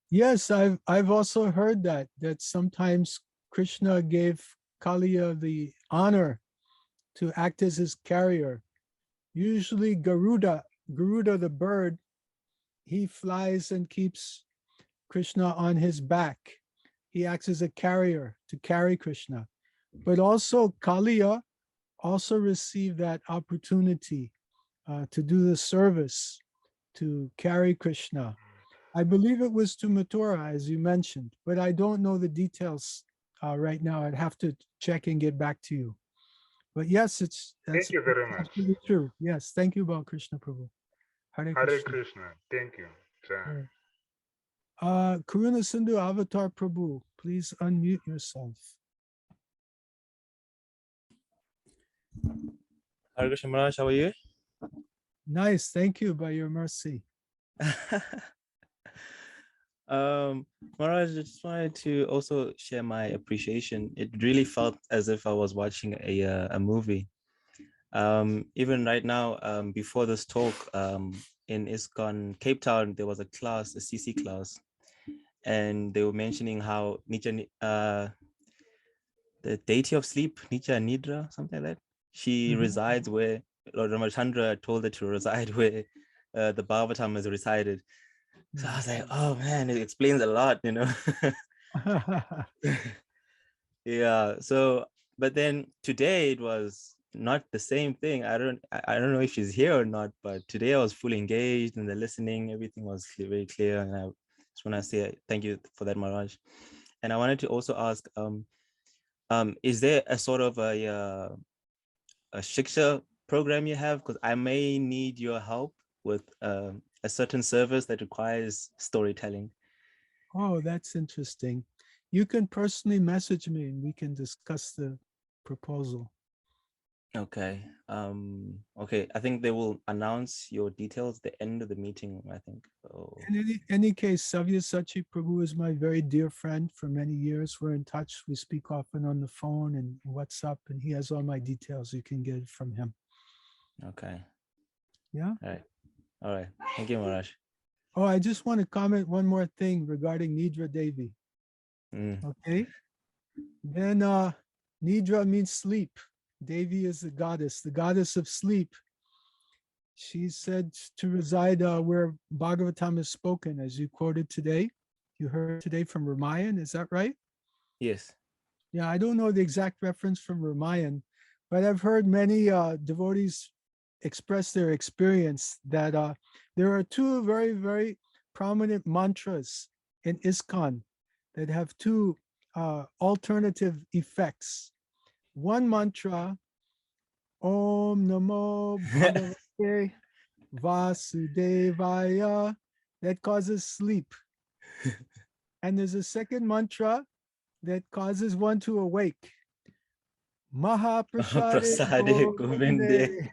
Yes, I've also heard that sometimes Krishna gave Kaliya the honor to act as his carrier. Usually Garuda the bird, he flies and keeps Krishna on his back. He acts as a carrier to carry Krishna. But also Kaliya also received that opportunity to do the service, to carry Krishna. I believe it was to Mathura, as you mentioned, but I don't know the details right now. I'd have to check and get back to you. But yes, that's thank you very much. Absolutely true. Yes, thank you, Balkrishna Prabhu. Hare Krishna. Thank you. Karuna Sindhu Avatar Prabhu, please unmute yourself. Hare Krishna Maharaj, how are you? Nice, thank you, by your mercy. Maharaj, I just wanted to also share my appreciation. It really felt as if I was watching a movie. Even right now, before this talk, in ISKCON Cape Town, there was a class, a CC class, and they were mentioning how the deity of sleep, Nitya Nidra, something like that, she resides where Lord Ramachandra told her to reside where the Bhagavatam is recited. So I was like, oh man, it explains a lot, you know. Yeah. So, but then today it was not the same thing. I don't know if she's here or not, but today I was fully engaged in the listening. Everything was very clear, and I just want to say thank you for that, Maharaj. And I wanted to also ask, is there a sort of a Shiksha program you have? Because I may need your help with a certain service that requires storytelling. Oh, that's interesting. You can personally message me and we can discuss the proposal. Okay. Okay. I think they will announce your details at the end of the meeting, I think. Oh. In any case, Sabyasachi Prabhu is my very dear friend for many years. We're in touch. We speak often on the phone and WhatsApp, and he has all my details. You can get it from him. Okay. Yeah. All right. All right. Thank you, Maharaj. Oh, I just want to comment one more thing regarding Nidra Devi. Okay. Then Nidra means sleep. Devi is the goddess of sleep. She's said to reside where Bhagavatam is spoken, as you quoted today. You heard today from Ramayan, is that right? Yes. Yeah, I don't know the exact reference from Ramayan, but I've heard many devotees express their experience that there are two very, very prominent mantras in ISKCON that have two alternative effects. One mantra, Om Namo Bhagavate Vasudevaya, that causes sleep. And there's a second mantra that causes one to awake. Mahaprasade Prasade Govinde.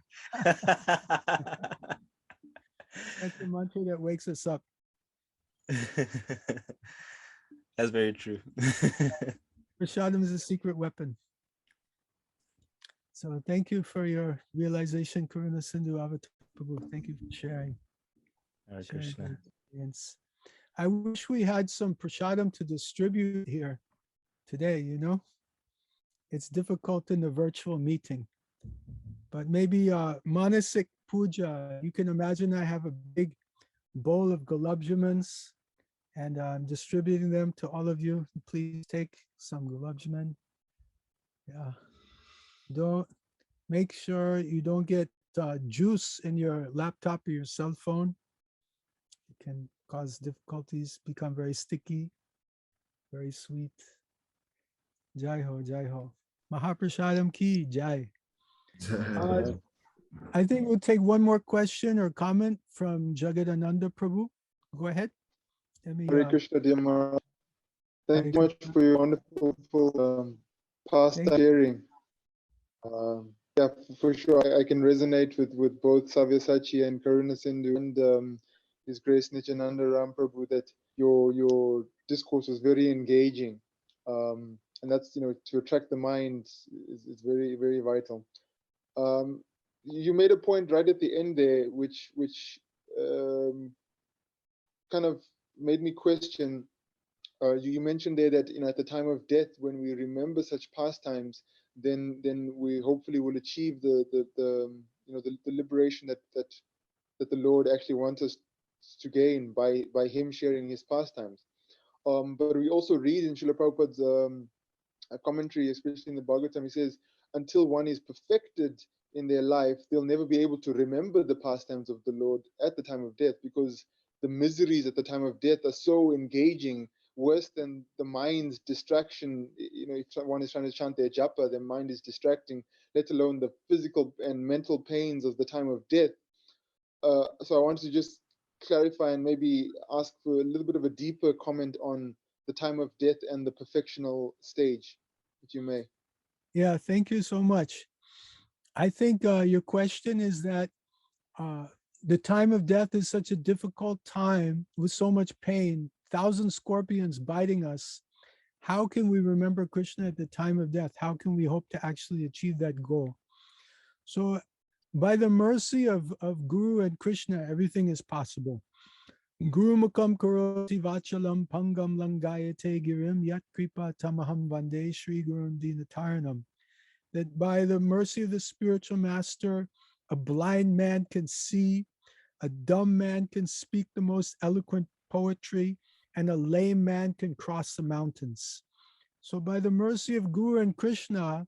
That's the mantra that wakes us up. That's very true. Prasadam is a secret weapon. So thank you for your realization, Karuna Sindhu Avatar Prabhu. Thank you for sharing. Hare sharing Krishna. your experience. I wish we had some prasadam to distribute here today, you know. It's difficult in the virtual meeting. But maybe Manasik Puja, you can imagine I have a big bowl of gulab-jamans and I'm distributing them to all of you. Please take some gulab-jaman. Yeah. Don't make sure you don't get juice in your laptop or your cell phone. It can cause difficulties, become very sticky, very sweet. Jai ho, jai ho. Mahaprasadam ki jai. I think we'll take one more question or comment from Jagadananda Prabhu. Go ahead. Hare Krishna, dear Maharaj. Thank you much for your wonderful past sharing. Yeah, for sure. I can resonate with both Sabyasachi and Karuna Sindhu and His Grace Nityananda Ram Prabhu that your discourse was very engaging. And that's, to attract the mind is very, very vital. You made a point right at the end there, which kind of made me question. You mentioned there that at the time of death, when we remember such pastimes, then we hopefully will achieve the liberation that the Lord actually wants us to gain by Him sharing His pastimes. But we also read in Srila Prabhupada's commentary, especially in the Bhagavatam, he says, until one is perfected in their life, they'll never be able to remember the pastimes of the Lord at the time of death, because the miseries at the time of death are so engaging, worse than the mind's distraction. If one is trying to chant their japa, their mind is distracting, let alone the physical and mental pains of the time of death. So I wanted to just clarify and maybe ask for a little bit of a deeper comment on the time of death and the perfectional stage, if you may. Yeah, thank you so much. I think your question is that the time of death is such a difficult time with so much pain, 1,000 scorpions biting us. How can we remember Krishna at the time of death? How can we hope to actually achieve that goal? So by the mercy of Guru and Krishna, everything is possible. Guru mukam karoti vachalam pangam langayate girim yat kripa tamaham vande Shri Gurum dinataranam. That by the mercy of the spiritual master, a blind man can see, a dumb man can speak the most eloquent poetry, and a lame man can cross the mountains. So by the mercy of Guru and Krishna,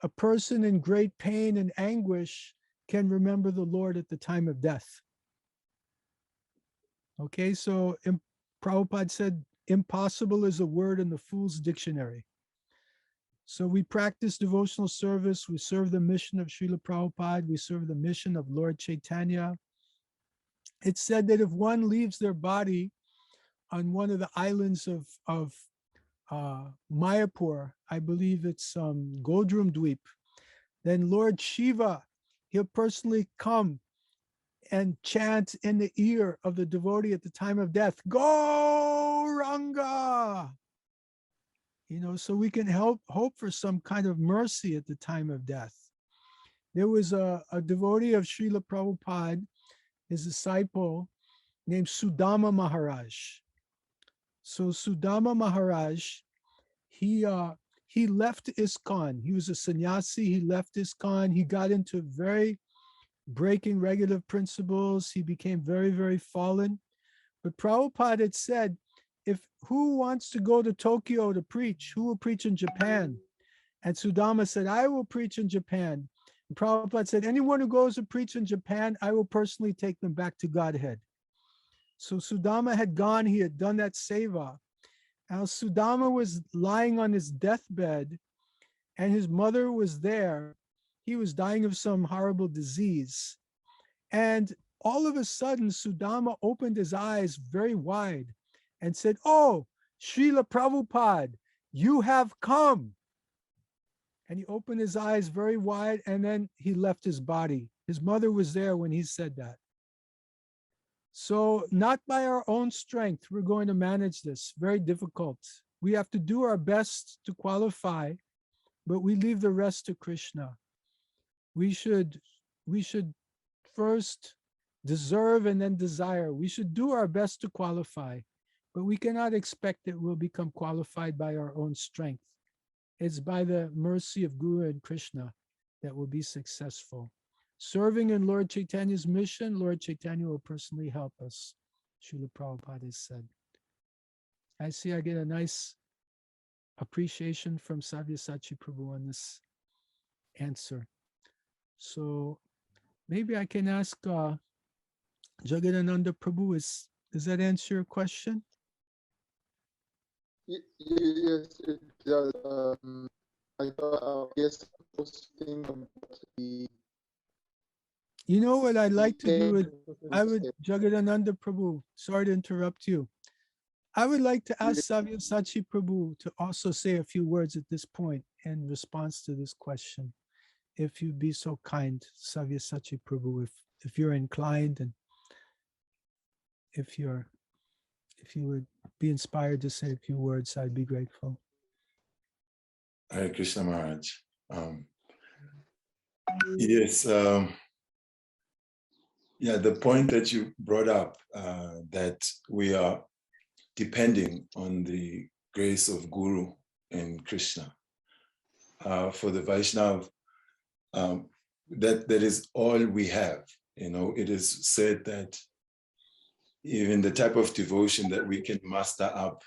a person in great pain and anguish can remember the Lord at the time of death. Okay, so Prabhupada said, impossible is a word in the fool's dictionary. So we practice devotional service, we serve the mission of Srila Prabhupada, we serve the mission of Lord Caitanya. It's said that if one leaves their body on one of the islands of Mayapur, I believe it's Godrum Dweep, then Lord Shiva, he'll personally come and chant in the ear of the devotee at the time of death, Gauranga! You know, so we can hope for some kind of mercy at the time of death. There was a devotee of Srila Prabhupada, his disciple, named Sudama Maharaj. So Sudama Maharaj, he left ISKCON. He was a sannyasi, he left ISKCON, he got into very breaking regulative principles, he became very, very fallen. But Prabhupada had said, who wants to go to Tokyo to preach? Who will preach in Japan? And Sudama said, I will preach in Japan. And Prabhupada said, anyone who goes to preach in Japan, I will personally take them back to Godhead. So Sudama had gone, he had done that seva. Now Sudama was lying on his deathbed and his mother was there. He was dying of some horrible disease. And all of a sudden, Sudama opened his eyes very wide and said, oh, Srila Prabhupada, you have come. And he opened his eyes very wide and then he left his body. His mother was there when he said that. So not by our own strength, we're going to manage this. Very difficult. We have to do our best to qualify, but we leave the rest to Krishna. We should first deserve and then desire. We should do our best to qualify, but we cannot expect that we'll become qualified by our own strength. It's by the mercy of Guru and Krishna that we'll be successful. Serving in Lord Chaitanya's mission, Lord Chaitanya will personally help us. Srila Prabhupada has said. I see I get a nice appreciation from Sabyasachi Prabhu on this answer. So maybe I can ask Jagadananda Prabhu, does that answer your question? Yes, it does. I guess posting about the. You know what I'd like to do? Jagadananda Prabhu, sorry to interrupt you. I would like to ask Sabyasachi Prabhu to also say a few words at this point in response to this question. If you'd be so kind, Sabyasachi Prabhu, if you're inclined and if you would be inspired to say a few words, I'd be grateful. Hare Krishna Maharaj. Yes, yeah, the point that you brought up, that we are depending on the grace of Guru and Krishna. For the Vaishnava, that is all we have. You know, it is said that even the type of devotion that we can muster up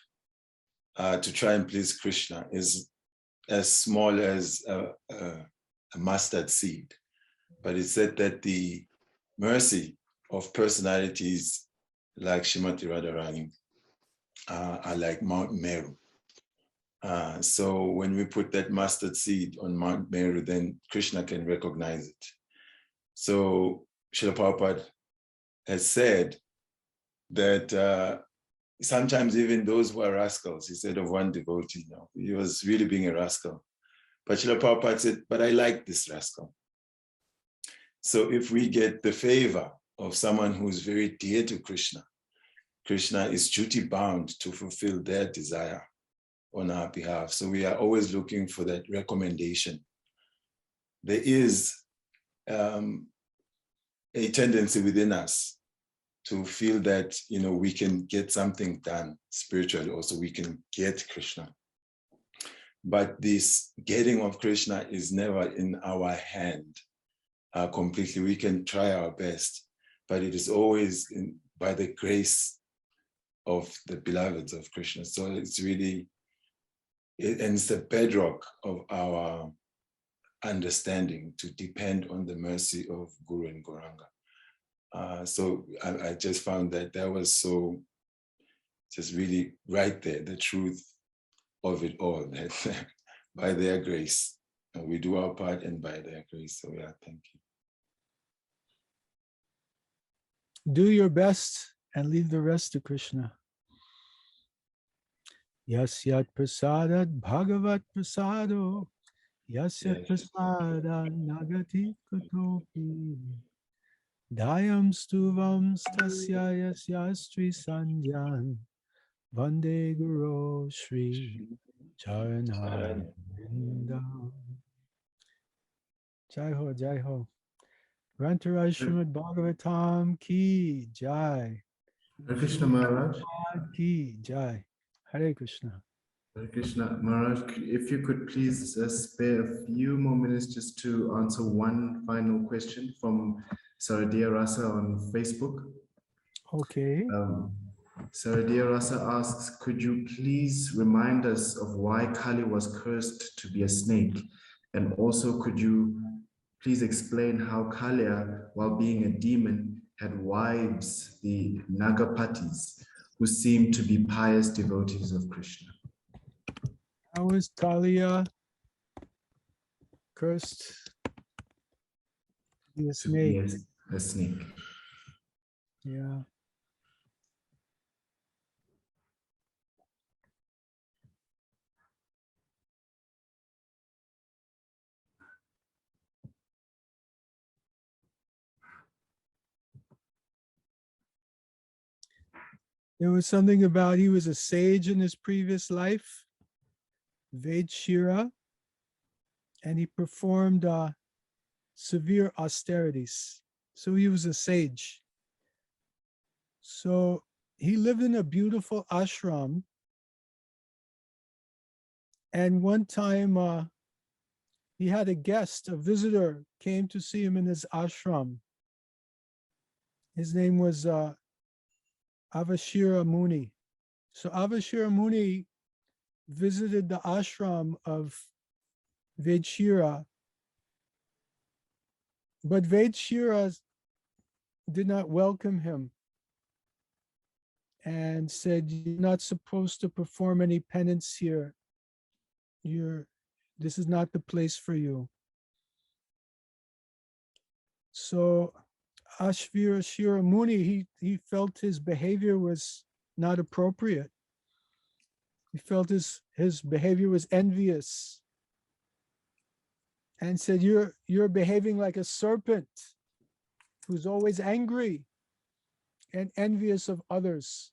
to try and please Krishna is as small as a mustard seed. But it's said that the mercy of personalities like Srimati Radharani are like Mount Meru. So when we put that mustard seed on Mount Meru, then Krishna can recognize it. So Srila Prabhupada has said that sometimes even those who are rascals, he said of one devotee, you know, he was really being a rascal. But Srila Prabhupada said, but I like this rascal. So if we get the favor of someone who's very dear to Krishna, Krishna is duty bound to fulfill their desire on our behalf. So we are always looking for that recommendation. there is a tendency within us to feel that, you know, we can get something done spiritually, also we can get Krishna. But this getting of Krishna is never in our hand completely. We can try our best, but it is always by the grace of the beloveds of Krishna. So it's really, and it's the bedrock of our understanding to depend on the mercy of Guru and Gauranga. So I just found that was so, just really right there, the truth of it all, that by their grace, we do our part and by their grace. So yeah, thank you. Do your best and leave the rest to Krishna. Yasyat prasadat bhagavat prasado, yasyat prasada nagati kutopi, dayam stuvam stasya yasyastri sandhyan, vande guru shri charanam. Jai ho, jai ho. Grantaraj Srimad Bhagavatam ki jai. Hare Krishna Maharaj. Ki jai. Hare Krishna. Hare Krishna Maharaj, if you could please spare a few more minutes just to answer one final question from Saradia Rasa on Facebook. Okay. Saradia Rasa asks, could you please remind us of why Kali was cursed to be a snake? And also, could you please explain how Kaliya, while being a demon, had wives, the Nagapatis, who seemed to be pious devotees of Krishna? How is Kaliya cursed to be a snake? Yes, a snake. Yeah. There was something about he was a sage in his previous life, Vaidshira, and he performed severe austerities. So he was a sage. So he lived in a beautiful ashram. And one time he had a guest, a visitor came to see him in his ashram. His name was Avashira Muni. So Avashira Muni visited the ashram of Vaidshira, but Vaidshira did not welcome him and said, "You're not supposed to perform any penance here. This is not the place for you." So Ashvira Muni, he felt his behavior was not appropriate. He felt his behavior was envious and said, you're behaving like a serpent who's always angry and envious of others.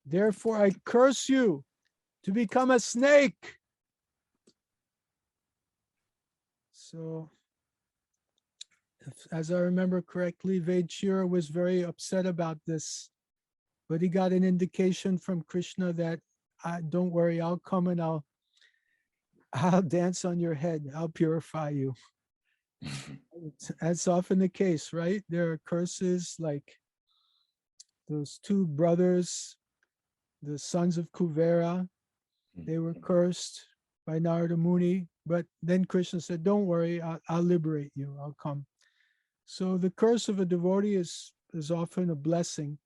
Therefore, I curse you to become a snake. So, as I remember correctly, Vaidshira was very upset about this, but he got an indication from Krishna that, don't worry, I'll come and I'll dance on your head. I'll purify you. That's often the case, right? There are curses like those two brothers, the sons of Kuvera. They were cursed by Narada Muni, but then Krishna said, don't worry, I'll liberate you. I'll come. So the curse of a devotee is often a blessing.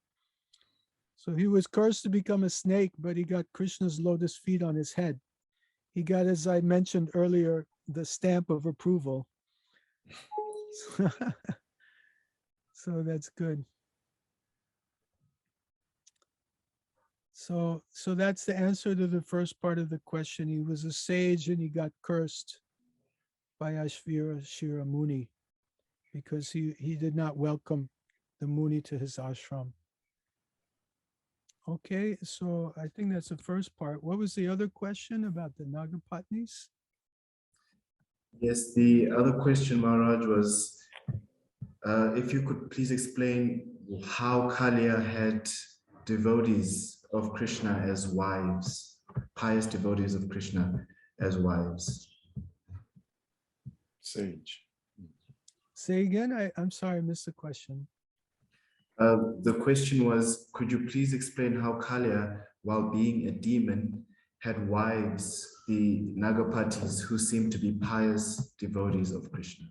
So he was cursed to become a snake, but he got Krishna's lotus feet on his head. He got, as I mentioned earlier, the stamp of approval. So that's good. So that's the answer to the first part of the question. He was a sage and he got cursed by Ashvira Muni because he did not welcome the Muni to his ashram. Okay, so I think that's the first part. What was the other question about the Nagapatnis? Yes, the other question, Maharaj, was if you could please explain how Kaliya had devotees of Krishna as wives, pious devotees of Krishna as wives. Sage. Say again, I'm sorry, I missed the question. The question was, could you please explain how Kaliya, while being a demon, had wives, the Nagapatis, who seemed to be pious devotees of Krishna?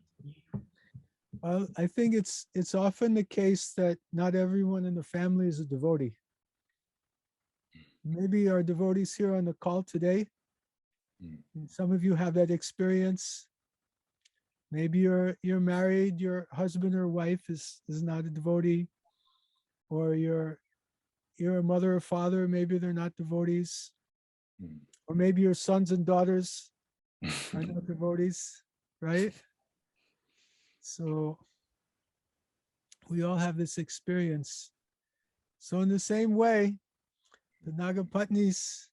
Well, I think it's often the case that not everyone in the family is a devotee. Maybe our devotees here on the call today, some of you have that experience. Maybe you're married, your husband or wife is not a devotee, or you're a mother or father, maybe they're not devotees, or maybe your sons and daughters are not devotees, right? So we all have this experience. So in the same way, the Nagapatnis,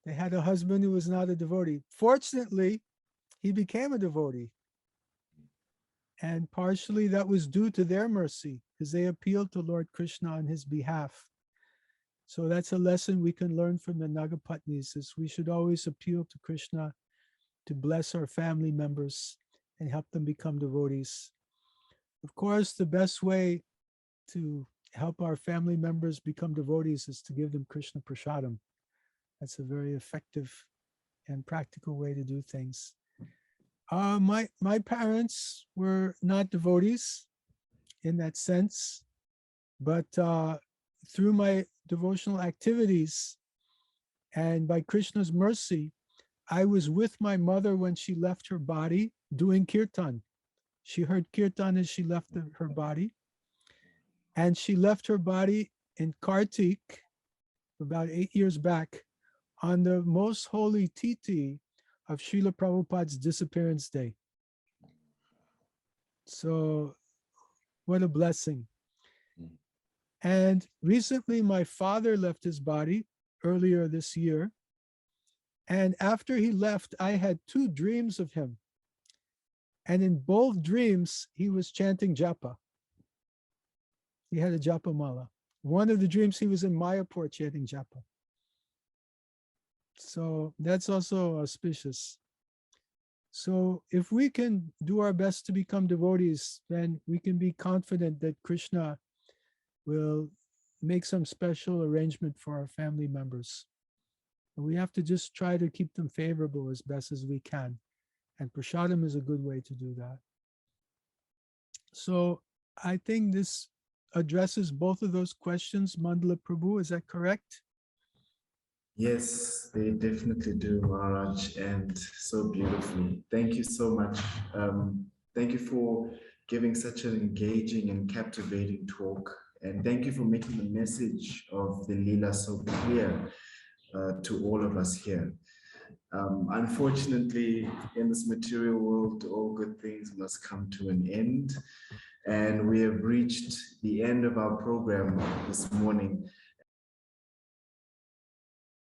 they had a husband who was not a devotee. Fortunately, he became a devotee. And partially that was due to their mercy, because they appealed to Lord Krishna on his behalf. So that's a lesson we can learn from the Nagapatnis, is we should always appeal to Krishna to bless our family members and help them become devotees. Of course, the best way to help our family members become devotees is to give them Krishna Prasadam. That's a very effective and practical way to do things. My parents were not devotees in that sense, but through my devotional activities and by Krishna's mercy, I was with my mother when she left her body doing kirtan. She heard kirtan as she left her body. And she left her body in Kartik about 8 years back on the most holy Titi of Srila Prabhupada's disappearance day. So what a blessing. And recently my father left his body earlier this year. And after he left, I had 2 dreams of him. And in both dreams, he was chanting japa. He had a japa mala. One of the dreams, he was in Mayapur chanting japa. So that's also auspicious. So if we can do our best to become devotees, then we can be confident that Krishna will make some special arrangement for our family members. And we have to just try to keep them favorable as best as we can. And prasadam is a good way to do that. So I think this addresses both of those questions, Mandala Prabhu, is that correct? Yes, they definitely do, Maharaj, and so beautifully. Thank you so much. Thank you for giving such an engaging and captivating talk. And thank you for making the message of the Leela so clear to all of us here. Unfortunately, in this material world, all good things must come to an end. And we have reached the end of our program this morning.